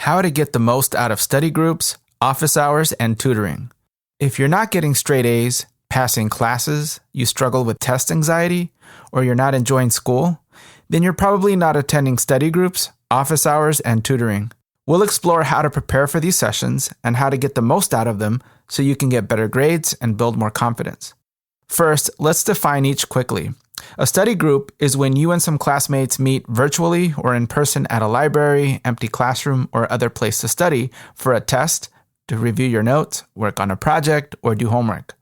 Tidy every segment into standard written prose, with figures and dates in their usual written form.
How to get the most out of study groups, office hours, and tutoring. If you're not getting straight A's, passing classes, you struggle with test anxiety, or you're not enjoying school, then you're probably not attending study groups, office hours, and tutoring. We'll explore how to prepare for these sessions and how to get the most out of them so you can get better grades and build more confidence. First, let's define each quickly. A study group is when you and some classmates meet virtually or in person at a library, empty classroom, or other place to study for a test, to review your notes, work on a project, or do homework.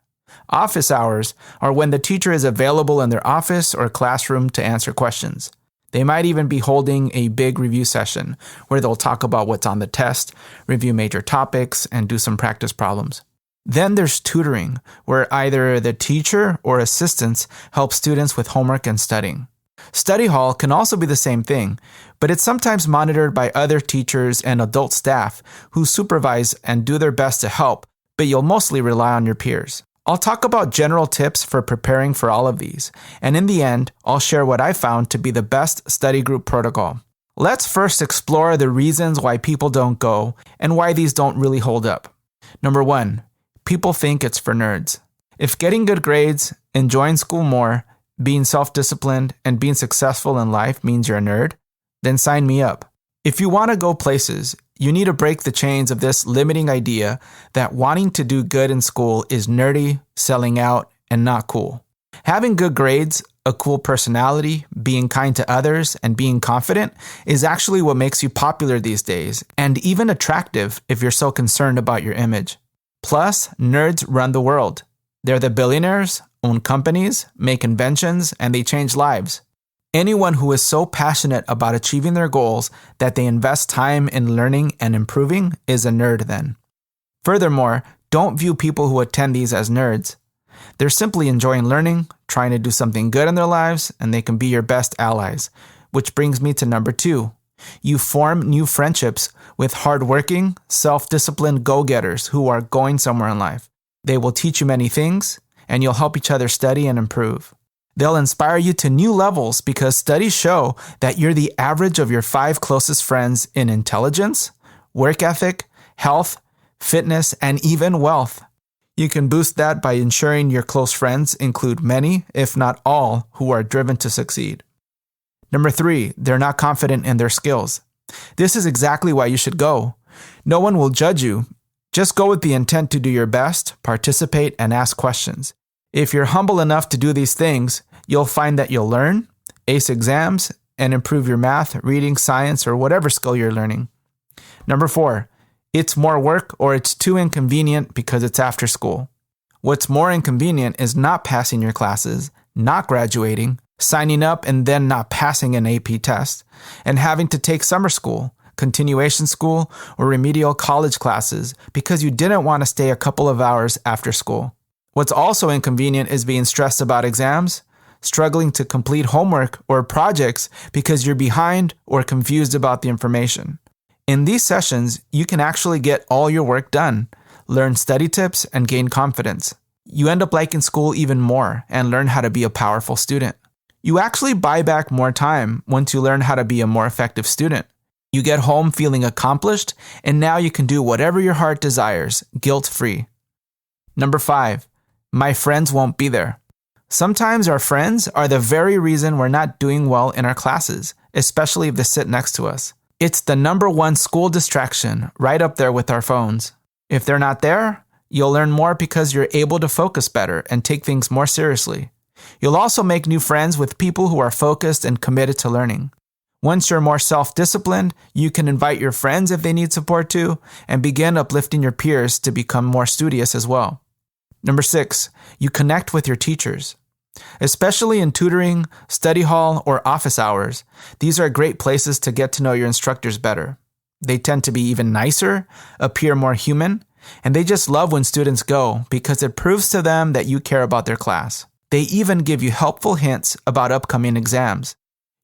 Office hours are when the teacher is available in their office or classroom to answer questions. They might even be holding a big review session where they'll talk about what's on the test, review major topics, and do some practice problems. Then there's tutoring, where either the teacher or assistants help students with homework and studying. Study hall can also be the same thing, but it's sometimes monitored by other teachers and adult staff who supervise and do their best to help, but you'll mostly rely on your peers. I'll talk about general tips for preparing for all of these, and in the end, I'll share what I found to be the best study group protocol. Let's first explore the reasons why people don't go and why these don't really hold up. Number 1. People think it's for nerds. If getting good grades, enjoying school more, being self-disciplined, and being successful in life means you're a nerd, then sign me up. If you want to go places, you need to break the chains of this limiting idea that wanting to do good in school is nerdy, selling out, and not cool. Having good grades, a cool personality, being kind to others, and being confident is actually what makes you popular these days, and even attractive if you're so concerned about your image. Plus, nerds run the world. They're the billionaires, own companies, make inventions, and they change lives. Anyone who is so passionate about achieving their goals that they invest time in learning and improving is a nerd then. Furthermore, don't view people who attend these as nerds. They're simply enjoying learning, trying to do something good in their lives, and they can be your best allies. Which brings me to number 2. You form new friendships with hardworking, self-disciplined go-getters who are going somewhere in life. They will teach you many things, and you'll help each other study and improve. They'll inspire you to new levels because studies show that you're the average of your 5 closest friends in intelligence, work ethic, health, fitness, and even wealth. You can boost that by ensuring your close friends include many, if not all, who are driven to succeed. Number 3, they're not confident in their skills. This is exactly why you should go. No one will judge you. Just go with the intent to do your best, participate, and ask questions. If you're humble enough to do these things, you'll find that you'll learn, ace exams, and improve your math, reading, science, or whatever skill you're learning. Number 4, it's more work or it's too inconvenient because it's after school. What's more inconvenient is not passing your classes, not graduating, signing up and then not passing an AP test, and having to take summer school, continuation school, or remedial college classes because you didn't want to stay a couple of hours after school. What's also inconvenient is being stressed about exams, struggling to complete homework or projects because you're behind or confused about the information. In these sessions, you can actually get all your work done, learn study tips, and gain confidence. You end up liking school even more and learn how to be a powerful student. You actually buy back more time once you learn how to be a more effective student. You get home feeling accomplished, and now you can do whatever your heart desires, guilt-free. Number 5, my friends won't be there. Sometimes our friends are the very reason we're not doing well in our classes, especially if they sit next to us. It's the number 1 school distraction, right up there with our phones. If they're not there, you'll learn more because you're able to focus better and take things more seriously. You'll also make new friends with people who are focused and committed to learning. Once you're more self-disciplined, you can invite your friends if they need support too, and begin uplifting your peers to become more studious as well. Number 6, you connect with your teachers. Especially in tutoring, study hall, or office hours, these are great places to get to know your instructors better. They tend to be even nicer, appear more human, and they just love when students go because it proves to them that you care about their class. They even give you helpful hints about upcoming exams.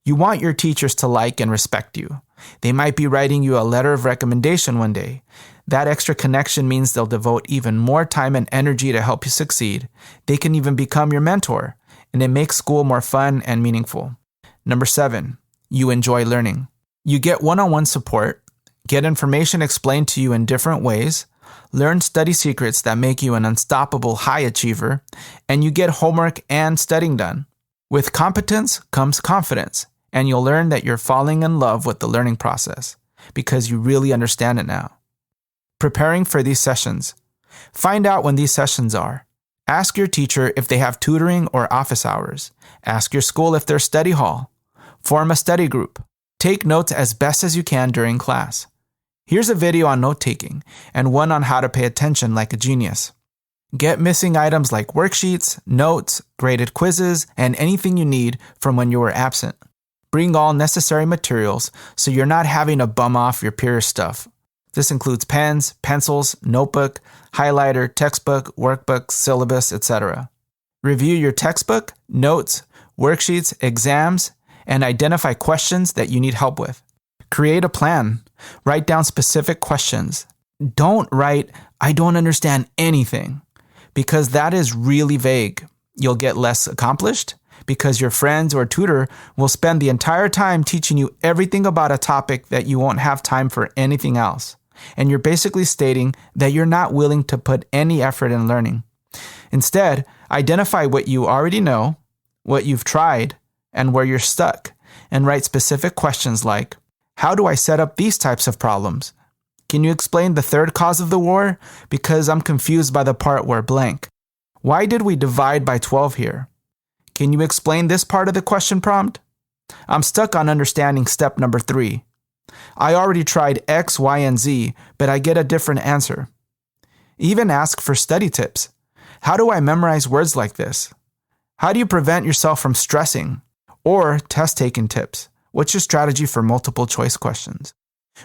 You want your teachers to like and respect you. They might be writing you a letter of recommendation one day. That extra connection means they'll devote even more time and energy to help you succeed. They can even become your mentor, and it makes school more fun and meaningful. Number 7, you enjoy learning. You get one-on-one support, Get information explained to you in different ways, learn study secrets that make you an unstoppable high achiever, and you get homework and studying done. With competence comes confidence, and you'll learn that you're falling in love with the learning process because you really understand it now. Preparing for these sessions. Find out when these sessions are. Ask your teacher if they have tutoring or office hours. Ask your school if there's study hall. Form a study group. Take notes as best as you can during class. Here's a video on note-taking and one on how to pay attention like a genius. Get missing items like worksheets, notes, graded quizzes, and anything you need from when you were absent. Bring all necessary materials so you're not having to bum off your peers' stuff. This includes pens, pencils, notebook, highlighter, textbook, workbook, syllabus, etc. Review your textbook, notes, worksheets, exams, and identify questions that you need help with. Create a plan. Write down specific questions. Don't write, "I don't understand anything," because that is really vague. You'll get less accomplished because your friends or tutor will spend the entire time teaching you everything about a topic that you won't have time for anything else. And you're basically stating that you're not willing to put any effort in learning. Instead, identify what you already know, what you've tried, and where you're stuck, and write specific questions like, "How do I set up these types of problems? Can you explain the third cause of the war? Because I'm confused by the part where blank. Why did we divide by 12 here? Can you explain this part of the question prompt? I'm stuck on understanding step number 3. I already tried X, Y, and Z, but I get a different answer." Even ask for study tips. How do I memorize words like this? How do you prevent yourself from stressing? Or test-taking tips. What's your strategy for multiple choice questions?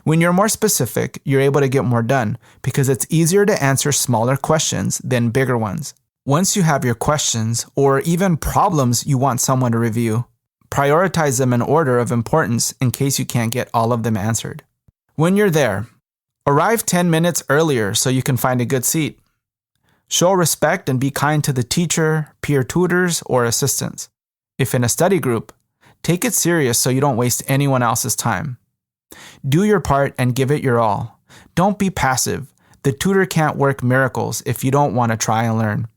When you're more specific, you're able to get more done because it's easier to answer smaller questions than bigger ones. Once you have your questions or even problems you want someone to review, prioritize them in order of importance in case you can't get all of them answered. When you're there, arrive 10 minutes earlier so you can find a good seat. Show respect and be kind to the teacher, peer tutors, or assistants. If in a study group, take it serious so you don't waste anyone else's time. Do your part and give it your all. Don't be passive. The tutor can't work miracles if you don't want to try and learn.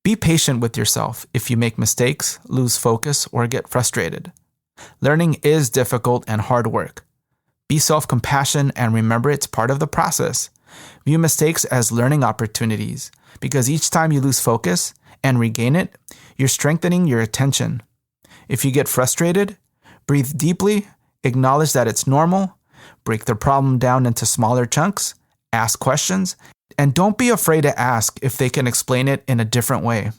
Be patient with yourself if you make mistakes, lose focus, or get frustrated. Learning is difficult and hard work. Be self-compassionate and remember it's part of the process. View mistakes as learning opportunities because each time you lose focus and regain it, you're strengthening your attention. If you get frustrated, breathe deeply, acknowledge that it's normal, break the problem down into smaller chunks, ask questions, and don't be afraid to ask if they can explain it in a different way.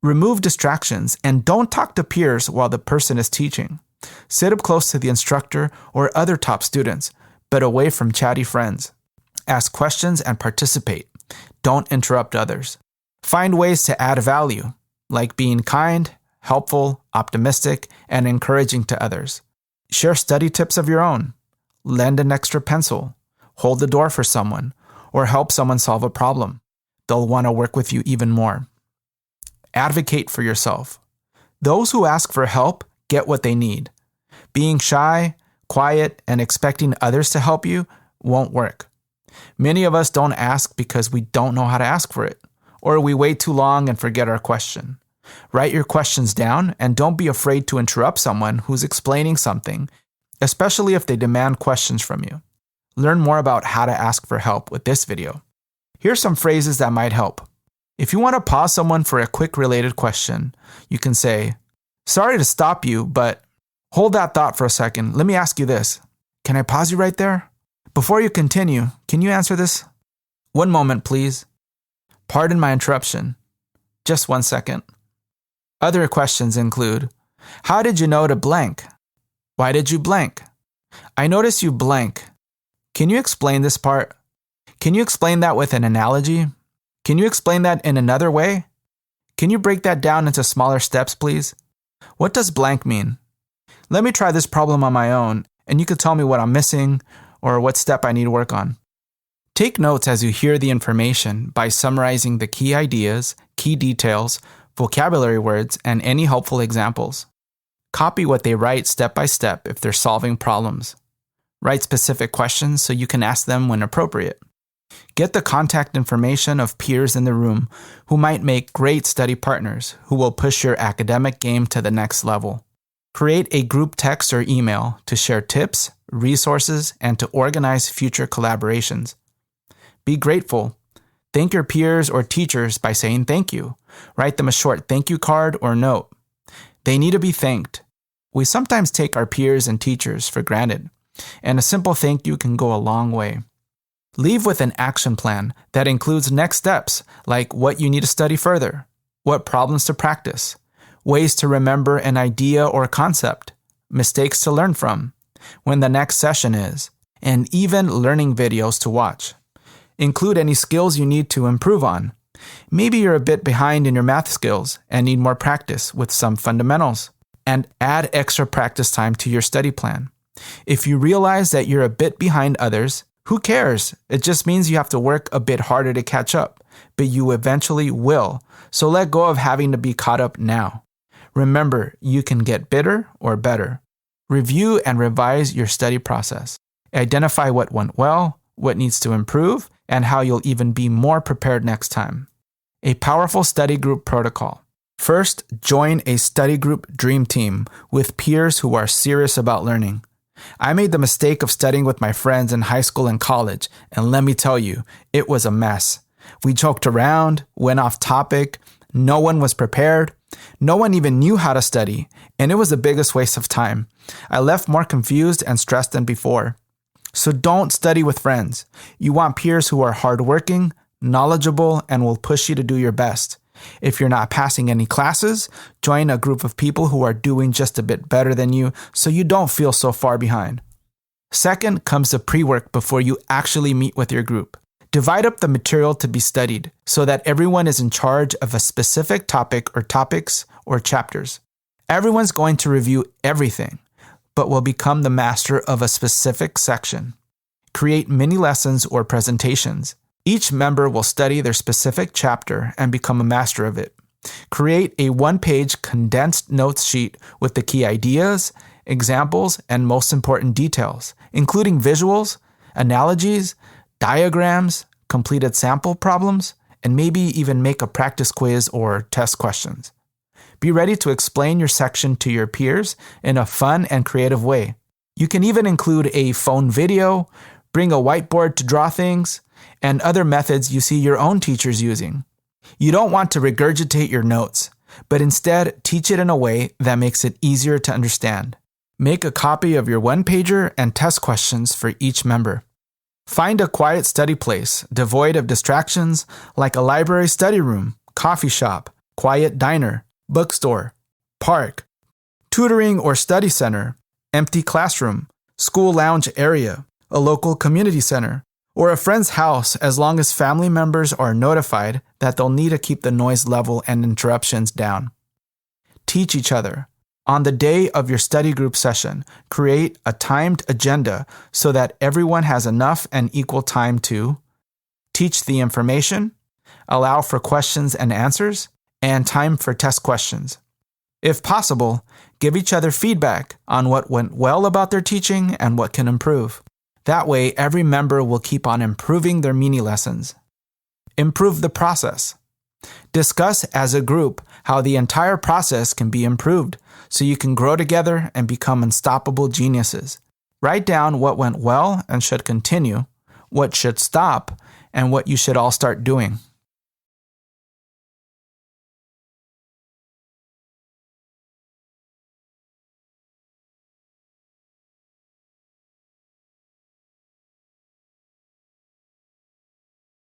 Remove distractions and don't talk to peers while the person is teaching. Sit up close to the instructor or other top students, but away from chatty friends. Ask questions and participate. Don't interrupt others. Find ways to add value, like being kind, helpful, optimistic, and encouraging to others. Share study tips of your own. Lend an extra pencil. Hold the door for someone, or help someone solve a problem. They'll want to work with you even more. Advocate for yourself. Those who ask for help get what they need. Being shy, quiet, and expecting others to help you won't work. Many of us don't ask because we don't know how to ask for it, or we wait too long and forget our question. Write your questions down and don't be afraid to interrupt someone who's explaining something, especially if they demand questions from you. Learn more about how to ask for help with this video. Here's some phrases that might help. If you want to pause someone for a quick related question, you can say, "Sorry to stop you, but hold that thought for a second. Let me ask you this. Can I pause you right there? Before you continue, can you answer this? One moment, please. Pardon my interruption. Just 1 second." Other questions include, "How did you know to blank? Why did you blank? I noticed you blank. Can you explain this part? Can you explain that with an analogy? Can you explain that in another way? Can you break that down into smaller steps, please? What does blank mean? Let me try this problem on my own, and you can tell me what I'm missing or what step I need to work on." Take notes as you hear the information by summarizing the key ideas, key details, vocabulary words, and any helpful examples. Copy what they write step by step if they're solving problems. Write specific questions so you can ask them when appropriate. Get the contact information of peers in the room who might make great study partners who will push your academic game to the next level. Create a group text or email to share tips, resources, and to organize future collaborations. Be grateful. Thank your peers or teachers by saying thank you. Write them a short thank you card or note. They need to be thanked. We sometimes take our peers and teachers for granted, and a simple thank you can go a long way. Leave with an action plan that includes next steps, like what you need to study further, what problems to practice, ways to remember an idea or concept, mistakes to learn from, when the next session is, and even learning videos to watch. Include any skills you need to improve on. Maybe you're a bit behind in your math skills and need more practice with some fundamentals. And add extra practice time to your study plan. If you realize that you're a bit behind others, who cares? It just means you have to work a bit harder to catch up, but you eventually will. So let go of having to be caught up now. Remember, you can get bitter or better. Review and revise your study process. Identify what went well, what needs to improve, and how you'll even be more prepared next time. A powerful study group protocol. First, join a study group dream team with peers who are serious about learning. I made the mistake of studying with my friends in high school and college, and let me tell you, it was a mess. We joked around, went off topic, no one was prepared, no one even knew how to study, and it was the biggest waste of time. I left more confused and stressed than before. So don't study with friends. You want peers who are hardworking, knowledgeable, and will push you to do your best. If you're not passing any classes, join a group of people who are doing just a bit better than you so you don't feel so far behind. Second comes the pre-work before you actually meet with your group. Divide up the material to be studied so that everyone is in charge of a specific topic or topics or chapters. Everyone's going to review everything, but will become the master of a specific section. Create mini lessons or presentations. Each member will study their specific chapter and become a master of it. Create a one-page condensed notes sheet with the key ideas, examples, and most important details, including visuals, analogies, diagrams, completed sample problems, and maybe even make a practice quiz or test questions. Be ready to explain your section to your peers in a fun and creative way. You can even include a phone video, bring a whiteboard to draw things, and other methods you see your own teachers using. You don't want to regurgitate your notes, but instead teach it in a way that makes it easier to understand. Make a copy of your one-pager and test questions for each member. Find a quiet study place, devoid of distractions, like a library study room, coffee shop, quiet diner, bookstore, park, tutoring or study center, empty classroom, school lounge area, a local community center, or a friend's house as long as family members are notified that they'll need to keep the noise level and interruptions down. Teach each other. On the day of your study group session, create a timed agenda so that everyone has enough and equal time to teach the information, allow for questions and answers, and time for test questions. If possible, give each other feedback on what went well about their teaching and what can improve. That way, every member will keep on improving their mini lessons. Improve the process. Discuss as a group how the entire process can be improved so you can grow together and become unstoppable geniuses. Write down what went well and should continue, what should stop, and what you should all start doing.